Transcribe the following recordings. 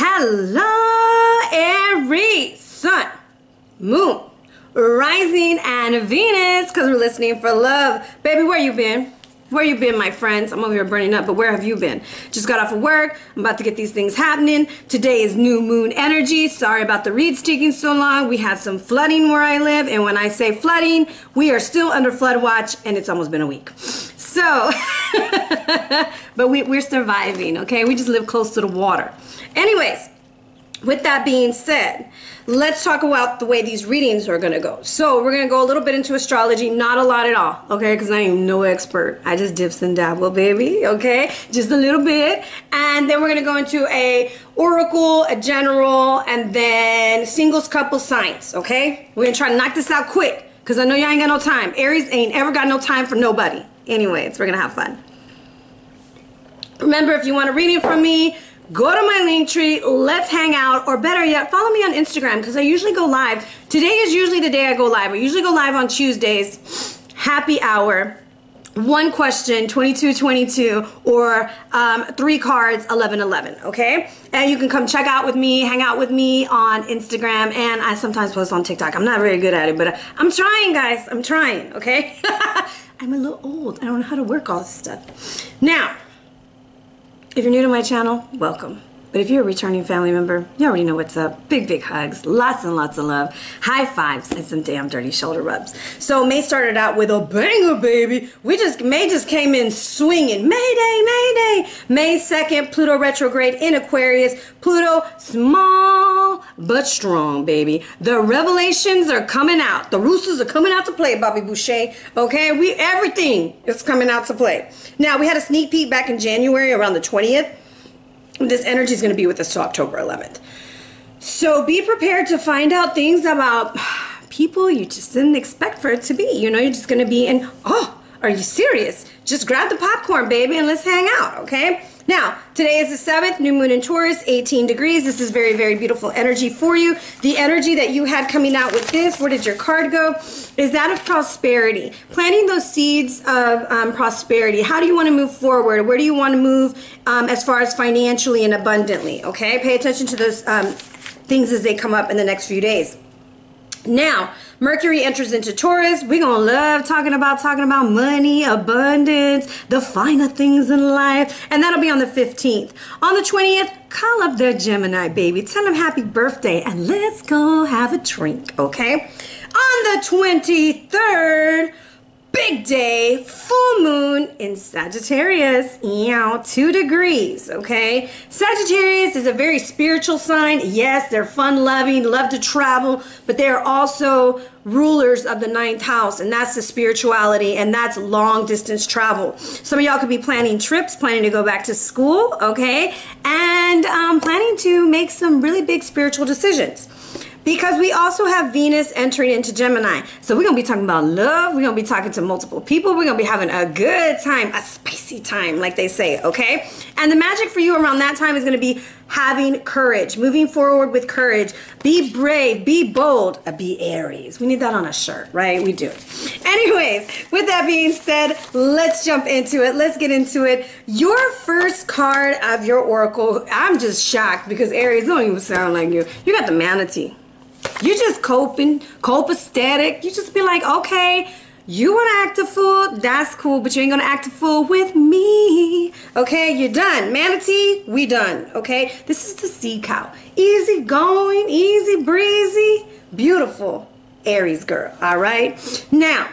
Hello, Aries, Sun, Moon, Rising, and Venus, because we're listening for love. Baby, where you been? Where you been, my friends? I'm over here burning up, but where have you been? Just got off of work. I'm about to get these things happening. Today is new moon energy. Sorry about the reads taking so long. We had some flooding where I live, and when I say flooding, we are still under flood watch, and it's almost been a week. So, but we're surviving, okay? We just live close to the water. Anyways, with that being said, let's talk about the way these readings are going to go. So we're going to go a little bit into astrology, not a lot at all, okay? Because I am no expert. I just dips and dabble, baby, okay? Just a little bit. And then we're going to go into a oracle, a general, and then singles, couple, signs, okay? We're going to try to knock this out quick because I know y'all ain't got no time. Aries ain't ever got no time for nobody. Anyways, we're going to have fun. Remember, if you want a reading from me, go to my link tree, let's hang out, or better yet, follow me on Instagram because I usually go live. Today is usually the day I go live. I usually go live on Tuesdays, happy hour, one question, 2222, or 3 cards, 1111, okay? And you can come check out with me, hang out with me on Instagram, and I sometimes post on TikTok. I'm not very good at it, but I'm trying, guys. I'm trying, okay? I'm a little old. I don't know how to work all this stuff. Now, if you're new to my channel, welcome. But if you're a returning family member, you already know what's up. Big, big hugs, lots and lots of love, high fives, and some damn dirty shoulder rubs. So May started out with a banger, baby. May just came in swinging. Mayday, Mayday. May 2nd, Pluto retrograde in Aquarius. Pluto, small but strong, baby. The revelations are coming out. The roosters are coming out to play, Bobby Boucher. Okay, everything is coming out to play. Now, we had a sneak peek back in January around the 20th. This energy is going to be with us till October 11th. So be prepared to find out things about people you just didn't expect for it to be. You know, you're just going to be in, oh, are you serious? Just grab the popcorn, baby, and let's hang out, okay? Now, today is the 7th, new moon in Taurus, 18 degrees. This is very, very beautiful energy for you. The energy that you had coming out with this, where did your card go? Is that of prosperity. Planting those seeds of prosperity. How do you want to move forward? Where do you want to move as far as financially and abundantly, okay? Pay attention to those things as they come up in the next few days. Now, Mercury enters into Taurus. We're going to love talking about money, abundance, the finer things in life. And that'll be on the 15th. On the 20th, call up their Gemini, baby. Tell them happy birthday and let's go have a drink, okay? On the 23rd, big day, full moon in Sagittarius, 2 degrees, okay? Sagittarius is a very spiritual sign. Yes, they're fun-loving, love to travel, but they're also rulers of the 9th house, and that's the spirituality, and that's long-distance travel. Some of y'all could be planning trips, planning to go back to school, okay? And planning to make some really big spiritual decisions. Because we also have Venus entering into Gemini. So we're going to be talking about love. We're going to be talking to multiple people. We're going to be having a good time, a spicy time, like they say, okay? And the magic for you around that time is going to be having courage, moving forward with courage. Be brave, be bold, be Aries. We need that on a shirt, right? We do. Anyways, with that being said, let's jump into it. Let's get into it. Your first card of your oracle, I'm just shocked because Aries don't even sound like you. You got the manatee. You're just copacetic. You just be like, okay, you want to act a fool? That's cool, but you ain't going to act a fool with me. Okay, you're done. Manatee, we done. Okay, this is the sea cow. Easy going, easy breezy, beautiful Aries girl. All right, now,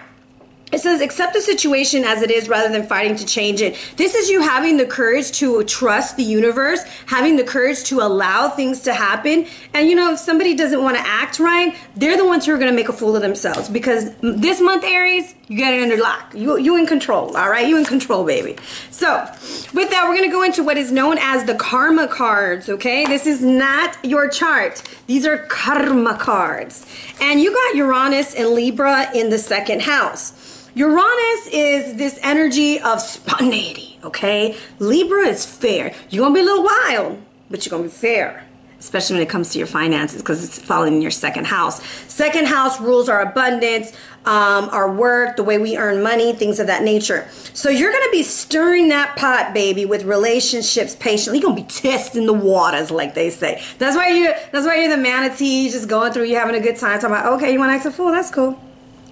it says, accept the situation as it is rather than fighting to change it. This is you having the courage to trust the universe, having the courage to allow things to happen. And you know, if somebody doesn't want to act right, they're the ones who are going to make a fool of themselves. Because this month, Aries, you got it under lock. You in control, all right? You in control, baby. So with that, we're going to go into what is known as the karma cards, okay? This is not your chart. These are karma cards. And you got Uranus and Libra in the 2nd house. Uranus is this energy of spontaneity, okay? Libra is fair. You're going to be a little wild, but you're going to be fair. especially when it comes to your finances, because it's falling in your second house. Second house rules our abundance, our work, the way we earn money, things of that nature. So you're going to be stirring that pot, baby, with relationships patiently. You're going to be testing the waters, like they say. That's why you're the manatee, just going through, you're having a good time. Talking about, okay, you want to act a fool? That's cool.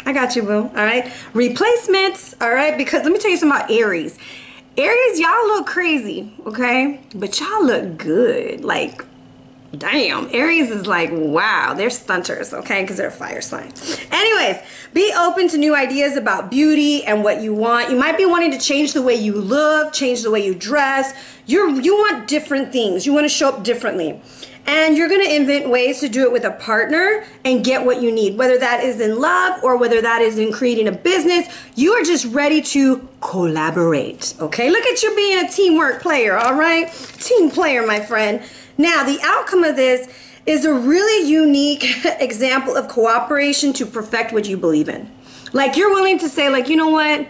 I got you, boo. All right. Replacements. All right. Because let me tell you something about Aries. Aries, y'all look crazy, okay? But y'all look good. Like, damn. Aries is like, wow, they're stunters, okay? Because they're a fire sign. Anyways, be open to new ideas about beauty and what you want. You might be wanting to change the way you look, change the way you dress. You want different things. You want to show up differently. And you're going to invent ways to do it with a partner and get what you need, whether that is in love or whether that is in creating a business. You are just ready to collaborate, okay? Look at you being a teamwork player, all right? Team player, my friend. Now, the outcome of this is a really unique example of cooperation to perfect what you believe in. Like, you're willing to say, like, you know what?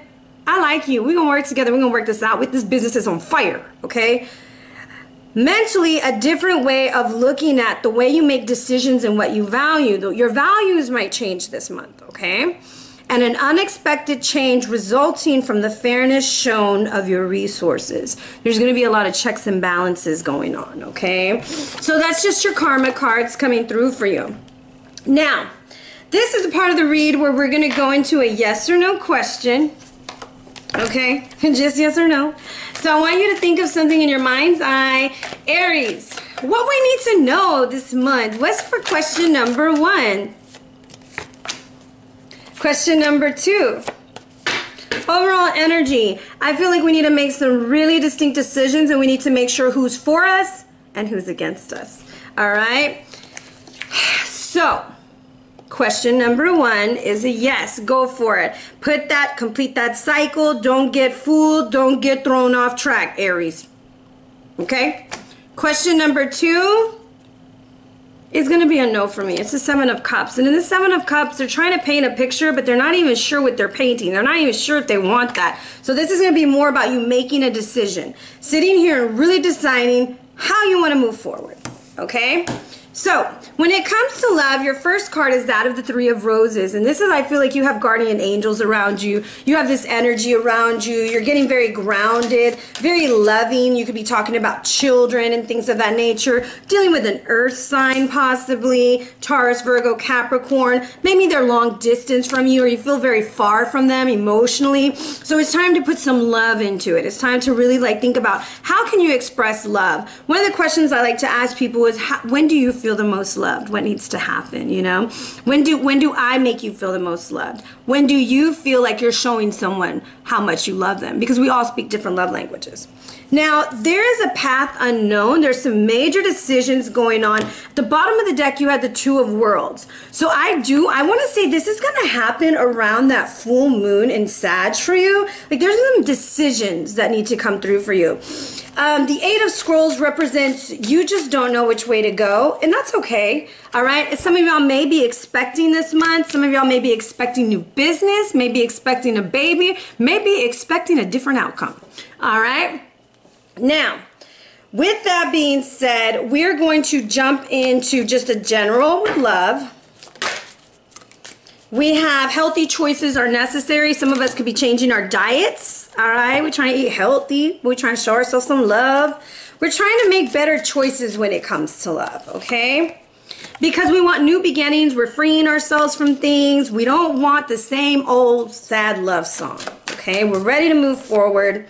I like you. We're going to work together. We're going to work this out. This business is on fire, okay? Mentally, a different way of looking at the way you make decisions and what you value. Your values might change this month, okay? And an unexpected change resulting from the fairness shown of your resources. There's going to be a lot of checks and balances going on, okay? So that's just your karma cards coming through for you. Now, this is a part of the read where we're going to go into a yes or no question. Okay, just yes or no. So I want you to think of something in your mind's eye. Aries, what we need to know this month. What's for question number 1? Question number 2. Overall energy. I feel like we need to make some really distinct decisions, and we need to make sure who's for us and who's against us. All right? So, question number 1 is a yes. Go for it. Complete that cycle. Don't get fooled. Don't get thrown off track, Aries. Okay? Question number 2 is going to be a no for me. It's the 7 of Cups. And in the 7 of Cups, they're trying to paint a picture, but they're not even sure what they're painting. They're not even sure if they want that. So this is going to be more about you making a decision. Sitting here and really deciding how you want to move forward. Okay? So, when it comes to love, your first card is that of the 3 of Roses. And this is, I feel like you have guardian angels around you. You have this energy around you. You're getting very grounded, very loving. You could be talking about children and things of that nature. Dealing with an earth sign, possibly. Taurus, Virgo, Capricorn. Maybe they're long distance from you, or you feel very far from them emotionally. So it's time to put some love into it. It's time to really think about how can you express love. One of the questions I like to ask people is, when do you feel the most loved? What needs to happen, you know? When do I make you feel the most loved? When do you feel like you're showing someone how much you love them? Because we all speak different love languages. Now, there is a path unknown. There's some major decisions going on. At the bottom of the deck, you had the 2 of Worlds. So I want to say this is going to happen around that full moon in Sag for you. Like, there's some decisions that need to come through for you. The 8 of Scrolls represents you just don't know which way to go, and that's okay, all right? Some of y'all may be expecting this month. Some of y'all may be expecting new business, maybe expecting a baby, maybe expecting a different outcome, all right? Now, with that being said, we're going to jump into just a general with love. We have healthy choices are necessary. Some of us could be changing our diets, all right? We're trying to eat healthy. We're trying to show ourselves some love. We're trying to make better choices when it comes to love, okay? Because we want new beginnings. We're freeing ourselves from things. We don't want the same old sad love song, okay? We're ready to move forward.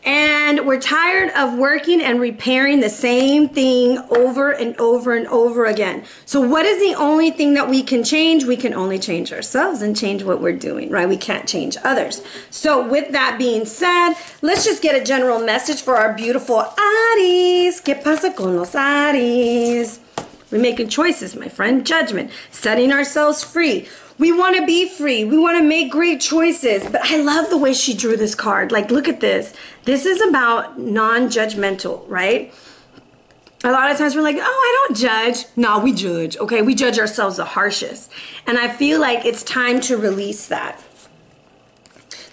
And we're tired of working and repairing the same thing over and over and over again. So what is the only thing that we can change? We can only change ourselves and change what we're doing, right? We can't change others. So with that being said, let's just get a general message for our beautiful Aries. ¿Qué pasa con los Aries? We're making choices, my friend. Judgment. Setting ourselves free. We want to be free. We want to make great choices. But I love the way she drew this card. Like, look at this. This is about non-judgmental, right? A lot of times we're like, oh, I don't judge. No, we judge, okay? We judge ourselves the harshest. And I feel like it's time to release that.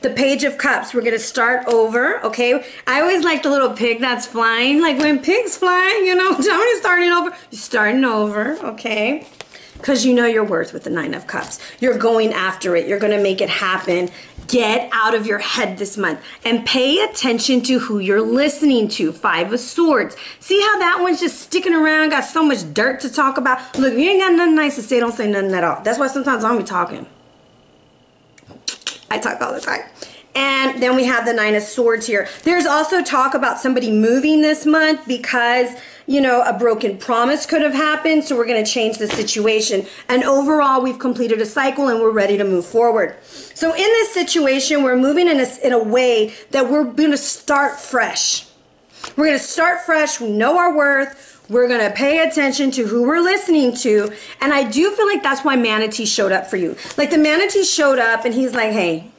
The Page of Cups, we're going to start over, okay? I always like the little pig that's flying. Like when pigs fly, you know, I'm starting over. over. You're starting over, okay? Because you know your worth with the Nine of Cups. You're going after it. You're going to make it happen. Get out of your head this month and pay attention to who you're listening to. Five of Swords. See how that one's just sticking around, got so much dirt to talk about? Look, if you ain't got nothing nice to say, don't say nothing at all. That's why sometimes I'll be talking. I talk all the time. And then we have the Nine of Swords here. There's also talk about somebody moving this month because, you know, a broken promise could have happened. So we're going to change the situation. And overall, we've completed a cycle and we're ready to move forward. So in this situation, we're moving in a way that we're going to start fresh. We're going to start fresh. We know our worth. We're going to pay attention to who we're listening to. And I do feel like that's why Manatee showed up for you. Like the Manatee showed up and he's like, hey,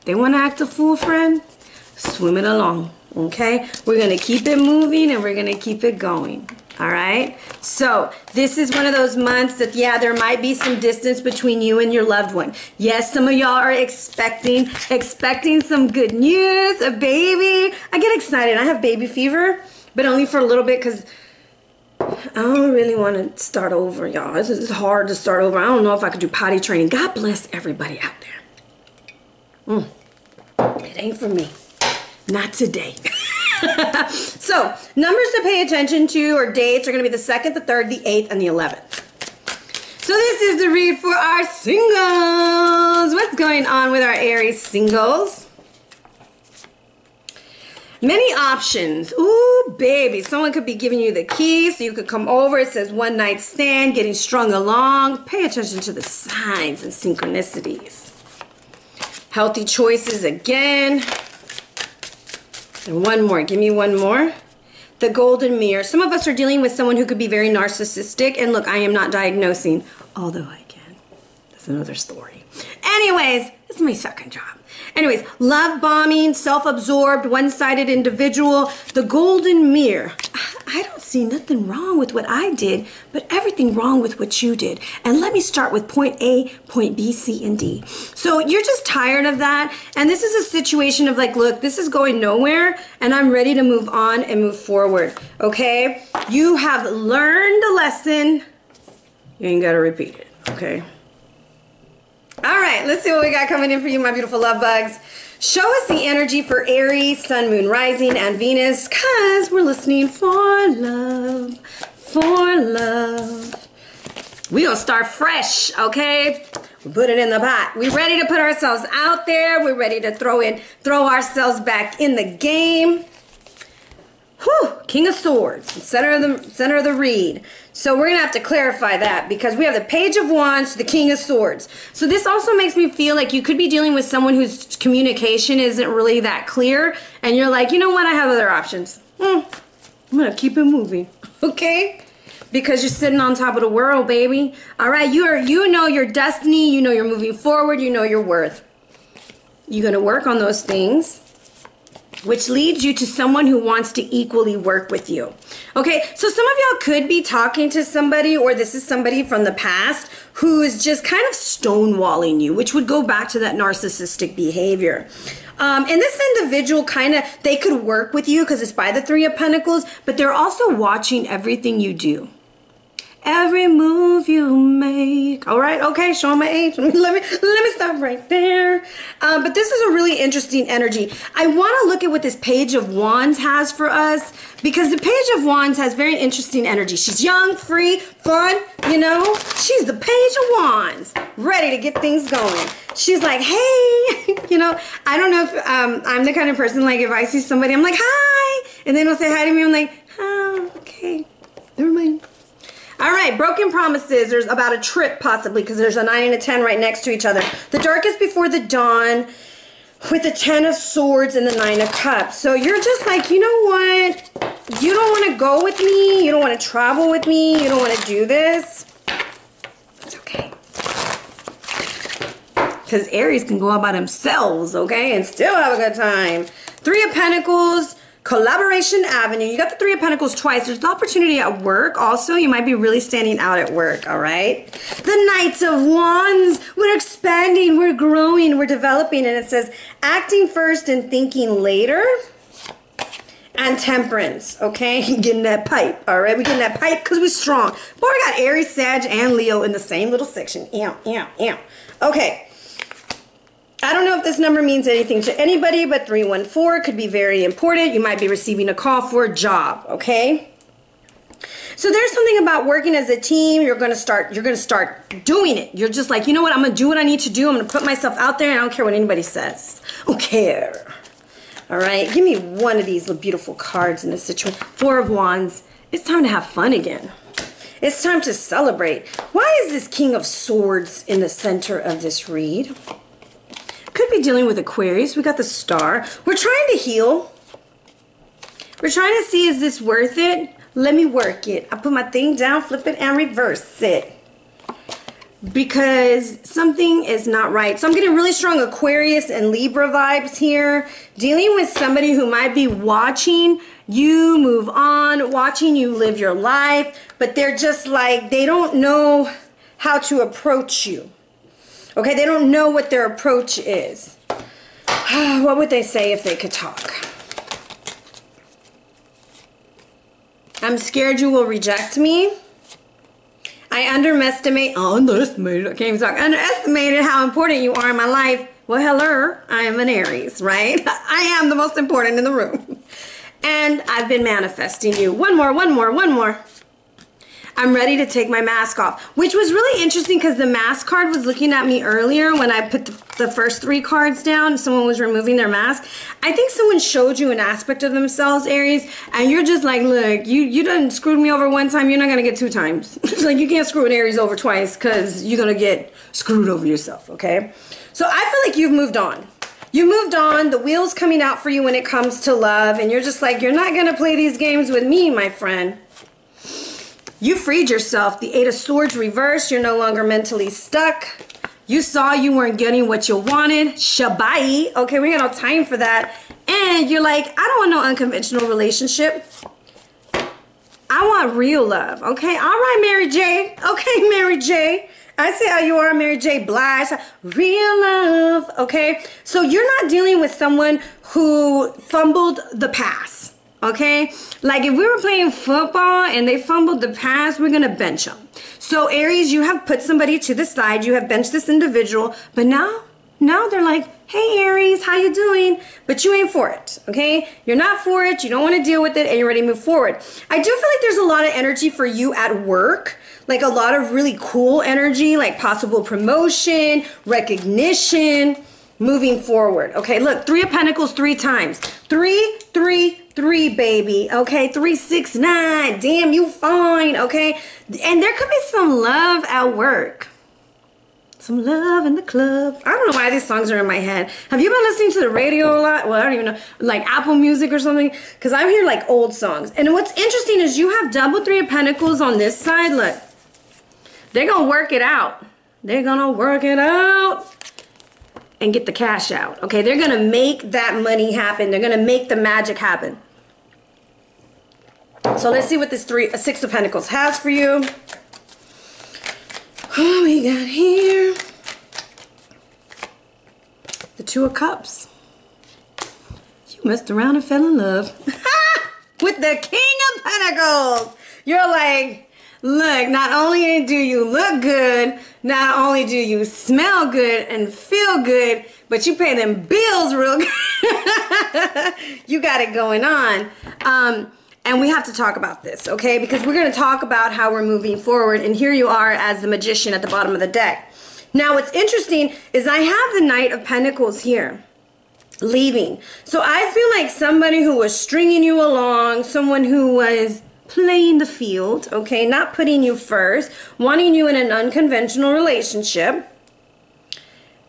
they want to act a fool, friend? Swim it along, okay? We're going to keep it moving and we're going to keep it going, all right? So this is one of those months that, yeah, there might be some distance between you and your loved one. Yes, some of y'all are expecting some good news, a baby. I get excited. I have baby fever, but only for a little bit because I don't really want to start over, y'all. It's hard to start over. I don't know if I could do potty training. God bless everybody out there. It ain't for me. Not today. So, numbers to pay attention to or dates are going to be the 2nd, the 3rd, the 8th, and the 11th. So this is the read for our singles. What's going on with our Aries singles? Many options. Ooh, baby. Someone could be giving you the keys so you could come over. It says one night stand, getting strung along. Pay attention to the signs and synchronicities. Healthy choices again. And one more. Give me one more. The Golden Mirror. Some of us are dealing with someone who could be very narcissistic. And look, I am not diagnosing, although I can. That's another story. Anyways, this is my second job. Anyways, love bombing, self-absorbed, one-sided individual. The Golden Mirror. I don't see nothing wrong with what I did, but everything wrong with what you did. And let me start with point A, point B, C, and D. So you're just tired of that. And this is a situation of like, look, this is going nowhere and I'm ready to move on and move forward. Okay? You have learned a lesson. You ain't got to repeat it. Okay? All right, let's see what we got coming in for you, my beautiful love bugs. Show us the energy for Aries, Sun, Moon, Rising, and Venus, because we're listening for love, for love. We're going to start fresh, okay? We put it in the pot. We're ready to put ourselves out there. We're ready to throw ourselves back in the game. Whew, King of Swords, center of the read. So we're going to have to clarify that because we have the Page of Wands, the King of Swords. So this also makes me feel like you could be dealing with someone whose communication isn't really that clear. And you're like, you know what? I have other options. I'm going to keep it moving. Okay? Because you're sitting on top of the world, baby. All right? You know your destiny. You know you're moving forward. You know your worth. You're going to work on those things, which leads you to someone who wants to equally work with you. Okay, so some of y'all could be talking to somebody, or this is somebody from the past who is just kind of stonewalling you, which would go back to that narcissistic behavior. And this individual they could work with you because it's by the Three of Pentacles, but they're also watching everything you do. Every move you make. All right, okay, showing my age. Let me stop right there. But this is a really interesting energy. I want to look at what this Page of Wands has for us, because the Page of Wands has very interesting energy. She's young, free, fun, you know. She's the Page of Wands, ready to get things going. She's like, hey, you know, I don't know if I'm the kind of person, like if I see somebody, I'm like, hi, and they don't say hi to me, I'm like, oh, okay, never mind. All right, broken promises. There's about a trip possibly because there's a 9 and a 10 right next to each other. The darkest before the dawn with the 10 of Swords and the 9 of Cups. So you're just like, you know what? You don't want to go with me. You don't want to travel with me. You don't want to do this. It's okay. Because Aries can go out by themselves, okay, and still have a good time. Three of Pentacles. Collaboration Avenue. You got the Three of Pentacles twice. There's the opportunity at work also. You might be really standing out at work, all right? The Knights of Wands. We're expanding, we're growing, we're developing. And it says acting first and thinking later. and Temperance, okay? Getting that pipe, all right? We're getting that pipe because we're strong. Boy, we got Aries, Sag, and Leo in the same little section. Okay. I don't know if this number means anything to anybody, but 314 could be very important. You might be receiving a call for a job, okay? So there's something about working as a team. You're gonna start doing it. You're just like, you know what, I'm gonna do what I need to do. I'm gonna put myself out there and I don't care what anybody says. I don't care. All right, give me one of these beautiful cards in this situation. 4 of Wands. It's time to have fun again. It's time to celebrate. Why is this King of Swords in the center of this read? Could be dealing with Aquarius. We got the Star. We're trying to heal. We're trying to see, is this worth it? Let me work it. I put my thing down, flip it, and reverse it. Because something is not right. So I'm getting really strong Aquarius and Libra vibes here. Dealing with somebody who might be watching you move on, watching you live your life, but they're just like, they don't know how to approach you. Okay, they don't know what their approach is. What would they say if they could talk? I'm scared you will reject me. I underestimated how important you are in my life. Well, hello, I am an Aries, right? I am the most important in the room. And I've been manifesting you. One more. I'm ready to take my mask off, which was really interesting because the mask card was looking at me earlier when I put the first 3 cards down. Someone was removing their mask. I think someone showed you an aspect of themselves, Aries, and you're just like, look, you done screwed me over one time, you're not going to get 2 times. It's like you can't screw an Aries over twice because you're going to get screwed over yourself, okay? So I feel like you've moved on. You moved on, the wheel's coming out for you when it comes to love, and you're just like, you're not going to play these games with me, my friend. You freed yourself. The 8 of Swords reversed. You're no longer mentally stuck. You saw you weren't getting what you wanted. Shabai. Okay, we got no time for that. And you're like, I don't want no unconventional relationship. I want real love. Okay, all right, Mary J. Okay, Mary J. I see how you are, Mary J. Blige. Real love. Okay, so you're not dealing with someone who fumbled the pass. Okay, like if we were playing football and they fumbled the pass, we're gonna bench them. So Aries, you have put somebody to the side, you have benched this individual, but now they're like, hey Aries, how you doing? But you ain't for it, okay? You're not for it, you don't want to deal with it, and you're ready to move forward. I do feel like there's a lot of energy for you at work, like a lot of really cool energy, like possible promotion, recognition, moving forward. Okay, look, 3 of Pentacles 3 times. 3, 3, 3, baby. Okay, 3, 6, 9. Damn, you fine. Okay, and there could be some love at work. Some love in the club. I don't know why these songs are in my head. Have you been listening to the radio a lot? Well, I don't even know, like Apple Music or something, because I'm hearing like old songs. And what's interesting is you have double 3 of Pentacles on this side. Look, they're gonna work it out. They're gonna work it out and get the cash out. Okay, they're gonna make that money happen. They're gonna make the magic happen. So let's see what this 6 of Pentacles has for you. Oh, we got here the 2 of Cups. You messed around and fell in love with the King of Pentacles. You're like, look, not only do you look good, not only do you smell good and feel good, but you pay them bills real good. You got it going on. And we have to talk about this, okay? Because we're going to talk about how we're moving forward. And here you are as the Magician at the bottom of the deck. Now, what's interesting is I have the Knight of Pentacles here, leaving. So I feel like somebody who was stringing you along, someone who was playing the field, okay, not putting you first, wanting you in an unconventional relationship,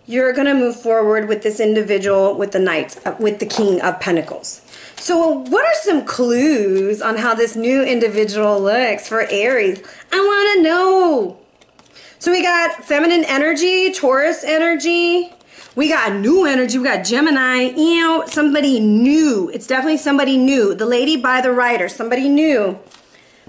you're going to move forward with this individual with the Knight, with the King of Pentacles. So what are some clues on how this new individual looks for Aries? I want to know. So we got feminine energy, Taurus energy. We got new energy. We got Gemini. You know, somebody new. It's definitely somebody new. The lady by the rider, somebody new.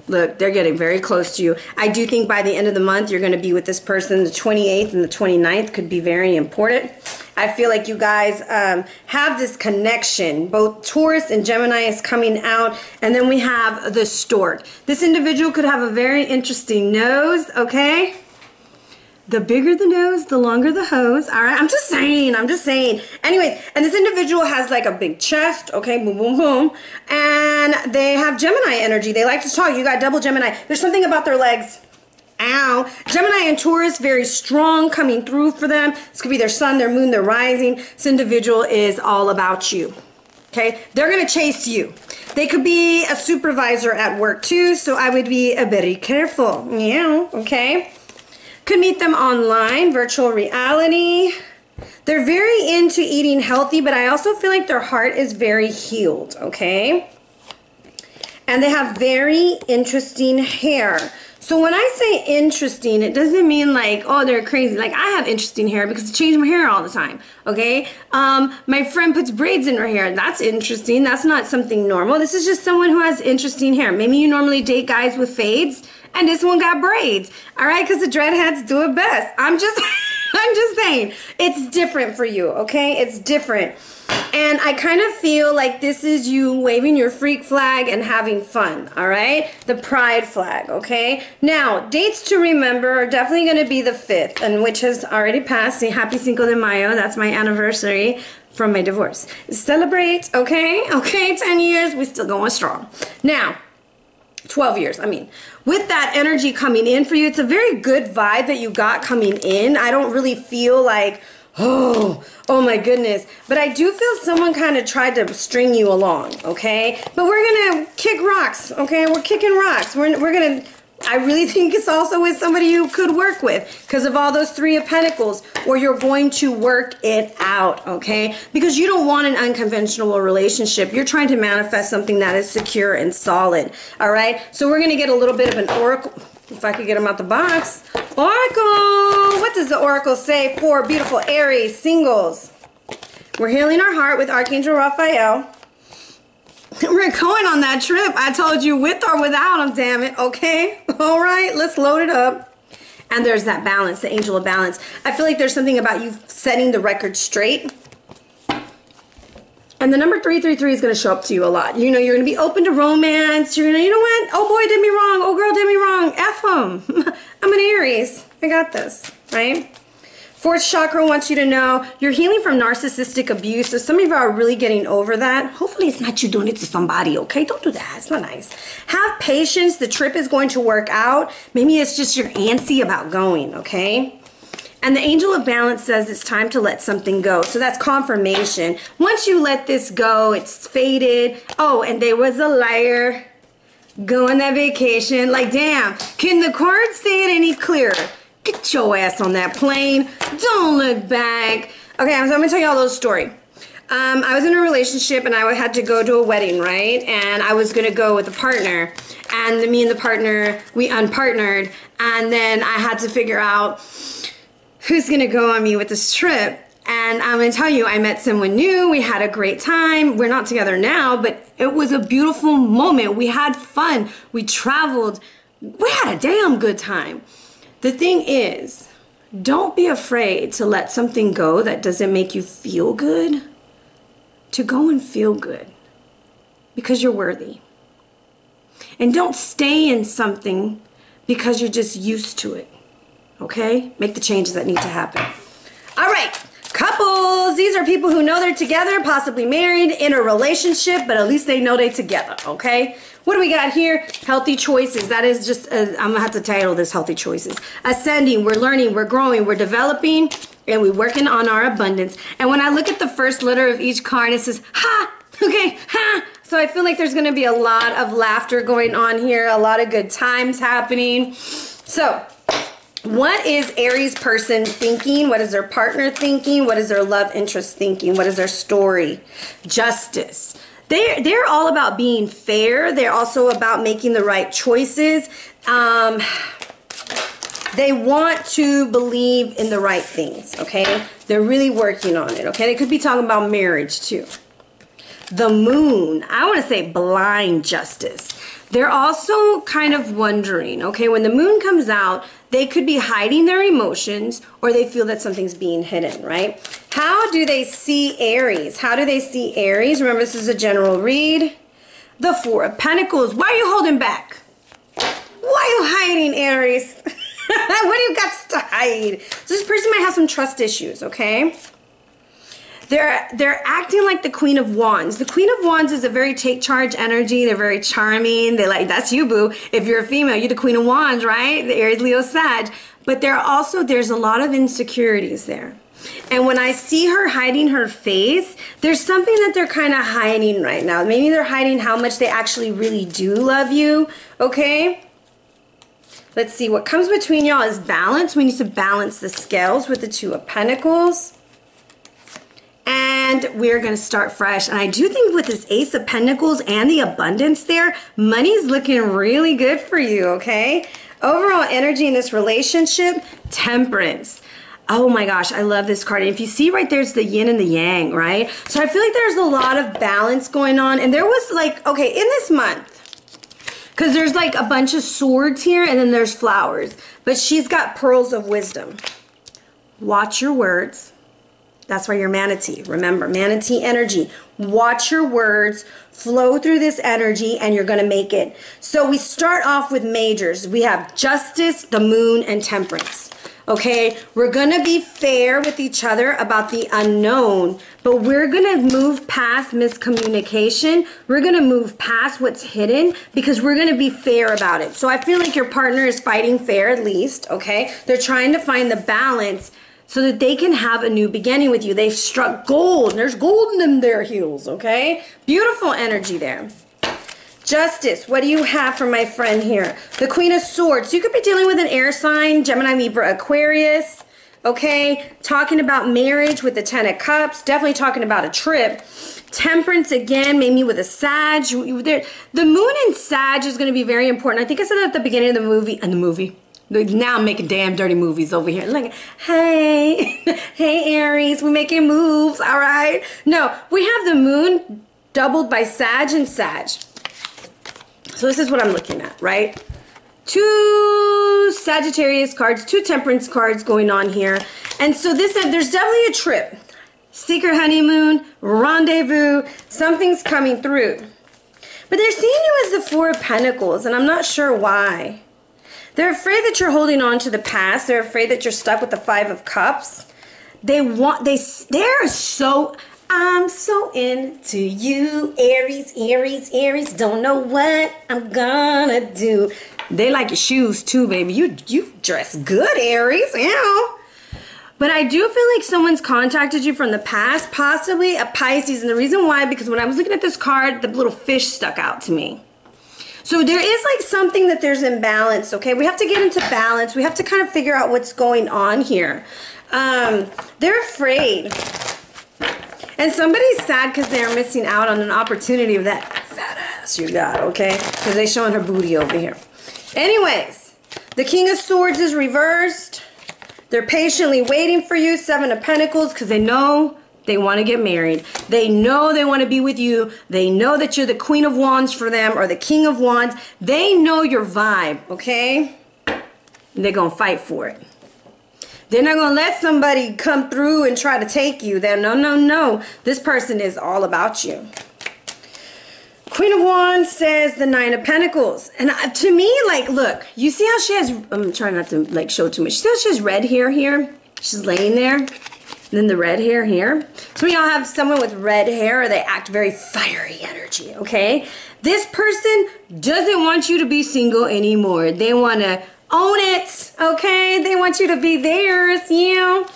Look, they're getting very close to you. I do think by the end of the month, you're going to be with this person. The 28th and the 29th could be very important. I feel like you guys have this connection. Both Taurus and Gemini is coming out. And then we have the stork. This individual could have a very interesting nose, okay? The bigger the nose, the longer the hose. All right, I'm just saying. Anyways, and this individual has like a big chest, okay, boom, boom, boom. And they have Gemini energy. They like to talk. You got double Gemini. There's something about their legs. Ow. Gemini and Taurus, very strong, coming through for them. This could be their sun, their moon, their rising. This individual is all about you, okay? They're going to chase you. They could be a supervisor at work too, so I would be very careful. Yeah, okay? Could meet them online, virtual reality. They're very into eating healthy, but I also feel like their heart is very healed, okay? And they have very interesting hair. So when I say interesting, it doesn't mean like, oh, they're crazy. Like, I have interesting hair because I change my hair all the time, okay? My friend puts braids in her hair. That's interesting. That's not something normal. This is just someone who has interesting hair. Maybe you normally date guys with fades, and this one got braids, all right? Because the dreadheads do it best. I'm just saying, it's different for you, okay? It's different. And I kind of feel like this is you waving your freak flag and having fun, all right? The pride flag, okay? Now, dates to remember are definitely going to be the 5th, and which has already passed. Say Happy Cinco de Mayo. That's my anniversary from my divorce. Celebrate, okay? Okay, 10 years. We're still going strong. Now, 12 years, I mean. With that energy coming in for you, it's a very good vibe that you got coming in. I don't really feel like, oh my goodness. But I do feel someone kind of tried to string you along, okay? But we're going to kick rocks, okay? We're kicking rocks. We're going to, I really think it's also with somebody you could work with because of all those 3 of Pentacles, or you're going to work it out, okay? Because you don't want an unconventional relationship. You're trying to manifest something that is secure and solid, all right? So we're going to get a little bit of an oracle. If I could get them out the box. Oracle! What does the oracle say for beautiful Aries singles? We're healing our heart with Archangel Raphael. We're going on that trip. I told you, with or without them, damn it. Okay? All right, let's load it up. And there's that balance, the angel of balance. I feel like there's something about you setting the record straight. And the number 333 is going to show up to you a lot. You know, you're going to be open to romance. You're going to, you know what? Oh, boy did me wrong. Oh, girl did me wrong. F them. I'm an Aries. I got this, right? 4th chakra wants you to know you're healing from narcissistic abuse. So some of you are really getting over that. Hopefully it's not you doing it to somebody, okay? Don't do that. It's not nice. Have patience. The trip is going to work out. Maybe it's just you're antsy about going, okay? And the angel of balance says it's time to let something go. So that's confirmation. Once you let this go, it's faded. Oh, and there was a liar. Go on that vacation. Like, damn, can the cards say it any clearer? Get your ass on that plane. Don't look back. Okay, so I'm going to tell you all a little story. I was in a relationship and I had to go to a wedding, right? And I was going to go with a partner. And me and the partner, we unpartnered. And then I had to figure out who's going to go on me with this trip. And I'm going to tell you, I met someone new. We had a great time. We're not together now, but it was a beautiful moment. We had fun. We traveled. We had a damn good time. The thing is, don't be afraid to let something go that doesn't make you feel good, to go and feel good, because you're worthy. And don't stay in something because you're just used to it, okay? Make the changes that need to happen. All right, couples. These are people who know they're together, possibly married, in a relationship, but at least they know they're together, okay? What do we got here? Healthy choices. That is just, I'm going to have to title this Healthy Choices. Ascending, we're learning, we're growing, we're developing, and we're working on our abundance. And when I look at the first letter of each card, it says, ha, okay, ha. So I feel like there's going to be a lot of laughter going on here, a lot of good times happening. So, what is Aries person thinking? What is their partner thinking? What is their love interest thinking? What is their story? Justice. They're all about being fair. They're also about making the right choices. They want to believe in the right things, okay? They're really working on it, okay? They could be talking about marriage too. The moon, I want to say blind justice. They're also kind of wondering, okay, when the moon comes out, they could be hiding their emotions or they feel that something's being hidden, right? How do they see Aries? How do they see Aries? Remember, this is a general read. The Four of Pentacles. Why are you holding back? Why are you hiding, Aries? What do you got to hide? So this person might have some trust issues, okay? They're acting like the Queen of Wands. The Queen of Wands is a very take charge energy. They're very charming. They're like, that's you, boo. If you're a female, you're the Queen of Wands, right? The Aries, Leo, Sag. But there's a lot of insecurities there. And when I see her hiding her face, there's something that they're kind of hiding right now. Maybe they're hiding how much they actually really do love you, okay? Let's see, what comes between y'all is balance. We need to balance the scales with the Two of Pentacles. And we're going to start fresh. And I do think with this Ace of Pentacles and the abundance there, money's looking really good for you, okay? Overall energy in this relationship, Temperance. Oh my gosh, I love this card. And if you see right there's the yin and the yang, right? So I feel like there's a lot of balance going on. And there was like, okay, in this month, because there's like a bunch of swords here and then there's flowers. But she's got pearls of wisdom. Watch your words. That's why you're manatee. Remember, manatee energy. Watch your words, flow through this energy, and you're going to make it. So we start off with majors. We have Justice, the Moon, and Temperance. Okay, we're going to be fair with each other about the unknown, but we're going to move past miscommunication. We're going to move past what's hidden because we're going to be fair about it. So I feel like your partner is fighting fair at least, okay? They're trying to find the balance so that they can have a new beginning with you. They've struck gold. There's gold in their heels, okay? Beautiful energy there. Justice, what do you have for my friend here? The Queen of Swords. You could be dealing with an air sign, Gemini, Libra, Aquarius, okay? Talking about marriage with the Ten of Cups. Definitely talking about a trip. Temperance again, maybe with a Sag. The Moon in Sag is going to be very important. I think I said that at the beginning of the movie. Now I'm making damn dirty movies over here. Like, hey, hey Aries, we're making moves, all right? No, we have the Moon doubled by Sag and Sag. So this is what I'm looking at, right? Two Sagittarius cards, two Temperance cards going on here. And so there's definitely a trip. Secret honeymoon, rendezvous, something's coming through. But they're seeing you as the Four of Pentacles, and I'm not sure why. They're afraid that you're holding on to the past. They're afraid that you're stuck with the Five of Cups. I'm so into you, Aries, Aries, Aries. Don't know what I'm gonna do. They like your shoes too, baby. You dress good, Aries. Ew. But I do feel like someone's contacted you from the past, possibly a Pisces. And the reason why, because when I was looking at this card, the little fish stuck out to me. So there is like something that there's imbalance, okay? We have to get into balance. We have to kind of figure out what's going on here. They're afraid. And somebody's sad because they're missing out on an opportunity of that fat ass you got, okay? Because they're showing her booty over here. Anyways, the King of Swords is reversed. They're patiently waiting for you, Seven of Pentacles, because they know they want to get married. They know they want to be with you. They know that you're the Queen of Wands for them or the King of Wands. They know your vibe, okay? And they're going to fight for it. They're not going to let somebody come through and try to take you. They're, no, no, no. This person is all about you. Queen of Wands says the Nine of Pentacles. And to me, like, look, you see how she has, I'm trying not to, like, show too much. See how she has red hair here? She's laying there. And then the red hair here. So we all have someone with red hair or they act very fiery energy, okay? This person doesn't want you to be single anymore. They want to own it, okay? They want you to be theirs, you know?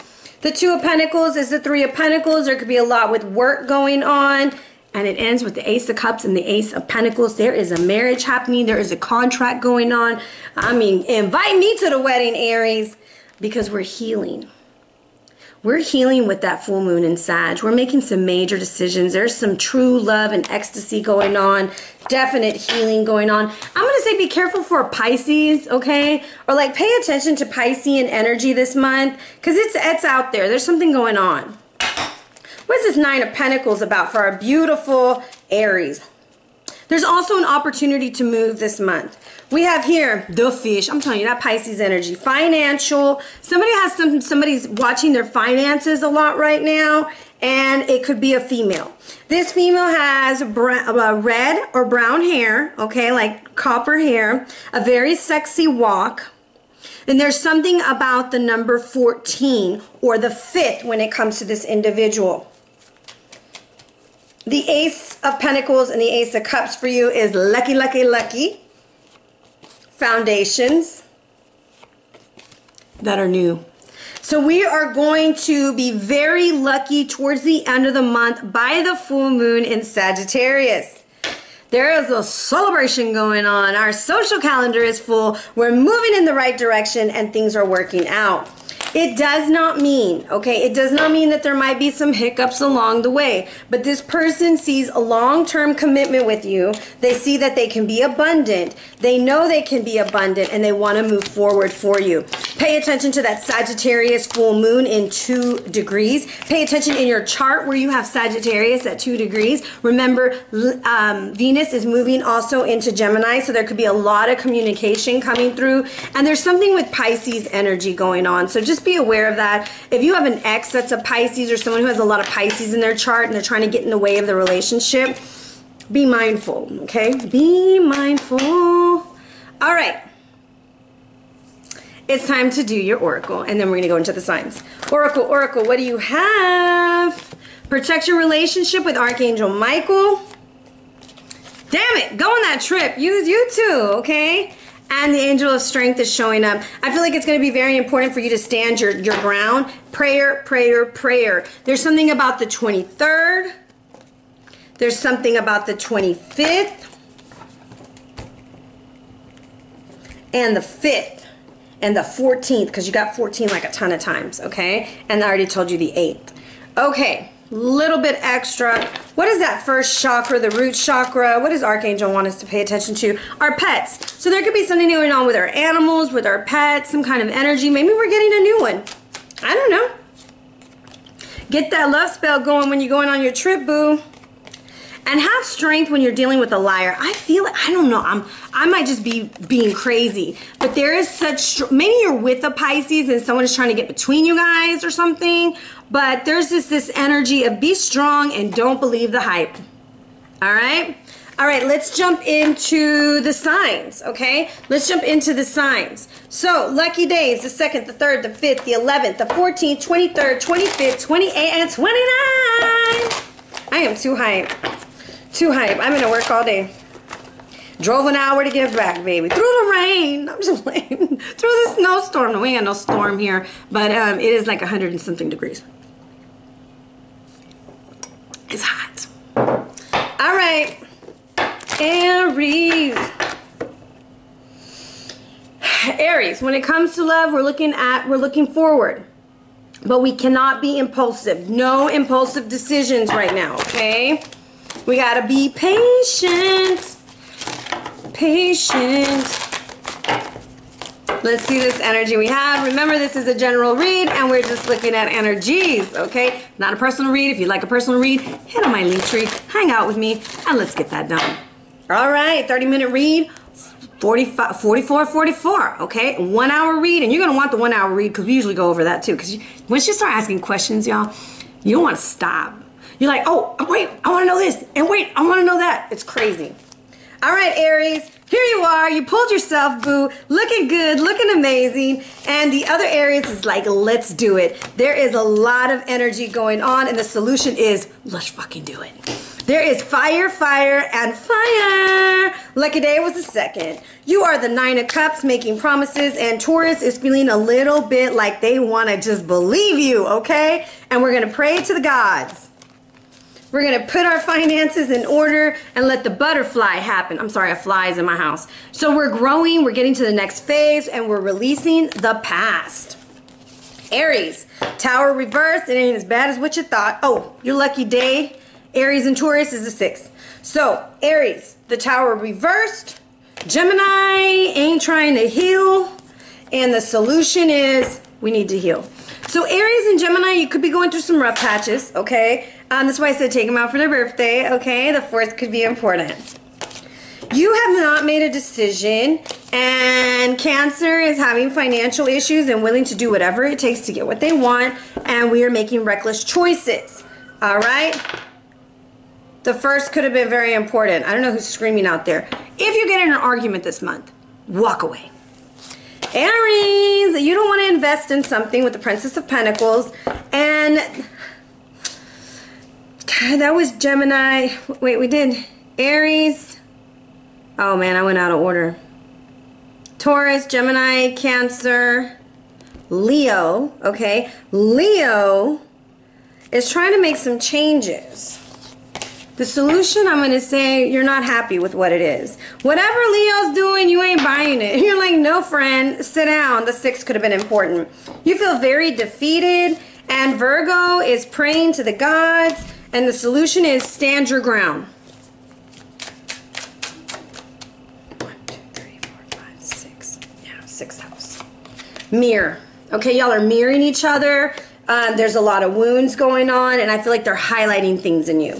The Two of Pentacles is the Three of Pentacles. There could be a lot with work going on. And it ends with the Ace of Cups and the Ace of Pentacles. There is a marriage happening. There is a contract going on. I mean, invite me to the wedding, Aries, because we're healing. We're healing with that full moon in Sag. We're making some major decisions. There's some true love and ecstasy going on. Definite healing going on. I'm going to say be careful for Pisces, okay? Or like pay attention to Piscean energy this month because it's out there. There's something going on. What's this Nine of Pentacles about for our beautiful Aries? There's also an opportunity to move this month. We have here the fish. I'm telling you, that Pisces energy. Financial. Somebody's watching their finances a lot right now, and it could be a female. This female has red or brown hair, okay, like copper hair, a very sexy walk. And there's something about the number 14 or the 5th when it comes to this individual. The Ace of Pentacles and the Ace of Cups for you is lucky, lucky, lucky. Foundations that are new. So we are going to be very lucky towards the end of the month by the full moon in Sagittarius. There is a celebration going on. Our social calendar is full. We're moving in the right direction and things are working out. It does not mean, okay, it does not mean that there might be some hiccups along the way, but this person sees a long-term commitment with you. They see that they can be abundant. They know they can be abundant and they want to move forward for you. Pay attention to that Sagittarius full moon in 2 degrees. Pay attention in your chart where you have Sagittarius at 2 degrees. Remember, Venus is moving also into Gemini, so there could be a lot of communication coming through. And there's something with Pisces energy going on, so just be aware of that. If you have an ex that's a Pisces or someone who has a lot of Pisces in their chart and they're trying to get in the way of the relationship, be mindful, okay? Be mindful. All right. It's time to do your oracle, and then we're going to go into the signs. Oracle, oracle, what do you have? Protect your relationship with Archangel Michael. Damn it, go on that trip. You too, okay? And the angel of strength is showing up. I feel like it's going to be very important for you to stand your ground. Prayer, prayer, prayer. There's something about the 23rd. There's something about the 25th. And the 5th. And the 14th, because you got 14 like a ton of times, okay? And I already told you the 8th. Okay, little bit extra. What is that first chakra, the root chakra? What does Archangel want us to pay attention to? Our pets. So there could be something going on with our animals, with our pets, some kind of energy. Maybe we're getting a new one. I don't know. Get that love spell going when you're going on your trip, boo. And have strength when you're dealing with a liar. I feel it. I don't know. I might just be being crazy. But there is such... Maybe you're with a Pisces and someone is trying to get between you guys or something. But there's this energy of be strong and don't believe the hype. All right? All right, let's jump into the signs, okay? Let's jump into the signs. So, lucky days, the 2nd, the 3rd, the 5th, the 11th, the 14th, 23rd, 25th, 28th, and 29. I am too hype. Too hype. I'm gonna work all day. Drove an hour to get back, baby. Through the rain. I'm just playing. Through the snowstorm. No, we ain't got no storm here. But it is like 100 and something degrees. It's hot. All right. Aries. Aries, when it comes to love, we're looking forward. But we cannot be impulsive. No impulsive decisions right now, okay? We gotta be patient. Patient. Let's see this energy we have. Remember, this is a general read, and we're just looking at energies, okay? Not a personal read. If you'd like a personal read, hit on my link tree, hang out with me, and let's get that done. All right, 30-minute read, 44, okay? 1 hour read, and you're gonna want the 1 hour read because we usually go over that too. Because once you start asking questions, y'all, you don't want to stop. You're like, oh, wait, I want to know this, and wait, I want to know that. It's crazy. All right, Aries, here you are. You pulled yourself, boo. Looking good, looking amazing. And the other Aries is like, let's do it. There is a lot of energy going on, and the solution is, let's fucking do it. There is fire, fire, and fire. Lucky day was the 2nd. You are the 9 of Cups making promises, and Taurus is feeling a little bit like they want to just believe you, okay? And we're going to pray to the gods. We're going to put our finances in order and let the butterfly happen. I'm sorry, a fly is in my house. So we're growing, we're getting to the next phase, and we're releasing the past. Aries, Tower reversed. It ain't as bad as what you thought. Oh, your lucky day, Aries and Taurus, is the 6th. So, Aries, the Tower reversed. Gemini ain't trying to heal. And the solution is we need to heal. So Aries and Gemini, you could be going through some rough patches, okay? That's why I said take them out for their birthday, okay? The 4th could be important. You have not made a decision, and Cancer is having financial issues and willing to do whatever it takes to get what they want, and we are making reckless choices. All right? The first could have been very important. I don't know who's screaming out there. If you get in an argument this month, walk away. Aries, you don't want to invest in something with the Princess of Pentacles, and that was Gemini. Wait, we did Aries. Oh man, I went out of order. Taurus, Gemini, Cancer, Leo. Okay, Leo is trying to make some changes. The solution, I'm going to say, you're not happy with what it is. Whatever Leo's doing, you ain't buying it. You're like, no, friend, sit down. The 6 could have been important. You feel very defeated, and Virgo is praying to the gods, and the solution is stand your ground. 1, 2, 3, 4, 5, 6. Yeah, 6th house. Mirror. Okay, y'all are mirroring each other. There's a lot of wounds going on, and I feel like they're highlighting things in you.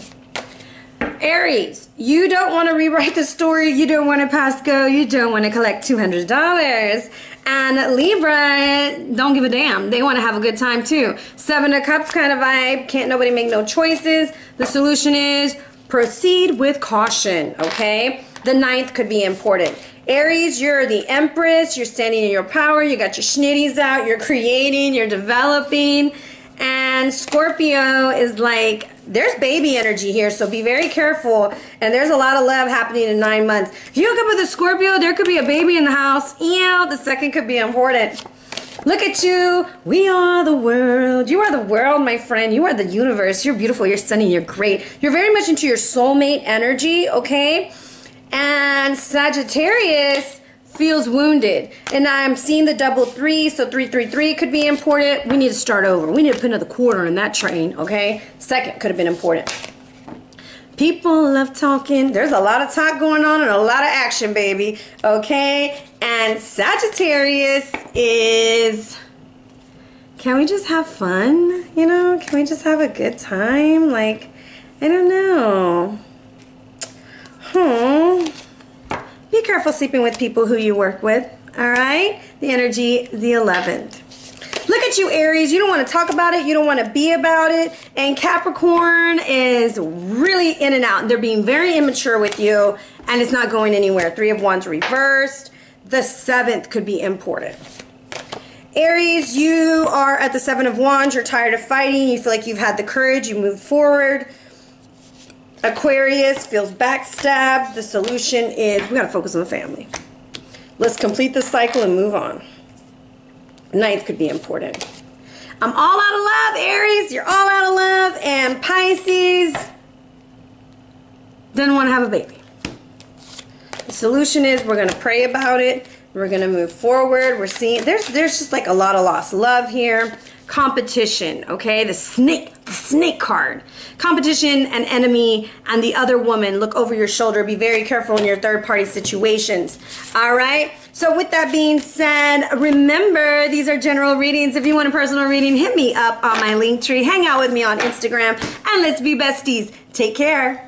Aries, you don't want to rewrite the story, you don't want to pass go, you don't want to collect $200. And Libra, don't give a damn. They want to have a good time too. 7 of Cups kind of vibe, can't nobody make no choices. The solution is proceed with caution, okay? The 9th could be important. Aries, you're the Empress, you're standing in your power, you got your schnitties out, you're creating, you're developing. And Scorpio is like, there's baby energy here, so be very careful. And there's a lot of love happening in 9 months. If you hook up with a Scorpio, there could be a baby in the house. Yeah, the 2nd could be important. Look at you. We are the world. You are the world, my friend. You are the universe. You're beautiful. You're stunning. You're great. You're very much into your soulmate energy, okay? And Sagittarius feels wounded, and I'm seeing the double 3, so 333 could be important. We need to start over. We need to put another quarter in that train, okay? 2nd could have been important. People love talking. There's a lot of talk going on and a lot of action, baby, okay? And Sagittarius is, can we just have fun? You know, can we just have a good time? Like, I don't know. Be careful sleeping with people who you work with, all right? The energy, the 11th. Look at you, Aries. You don't want to talk about it. You don't want to be about it. And Capricorn is really in and out. They're being very immature with you, and it's not going anywhere. 3 of Wands reversed. The 7th could be important. Aries, you are at the 7 of Wands. You're tired of fighting. You feel like you've had the courage. You moved forward. Aquarius feels backstabbed. The solution is we got to focus on the family. Let's complete the cycle and move on. 9th could be important. I'm all out of love, Aries. You're all out of love. And Pisces doesn't want to have a baby. The solution is we're going to pray about it. We're going to move forward. We're seeing there's just like a lot of lost love here. Competition, okay? The snake card. Competition, an enemy, and the other woman. Look over your shoulder. Be very careful in your third-party situations. All right? So with that being said, remember, these are general readings. If you want a personal reading, hit me up on my link tree. Hang out with me on Instagram, and let's be besties. Take care.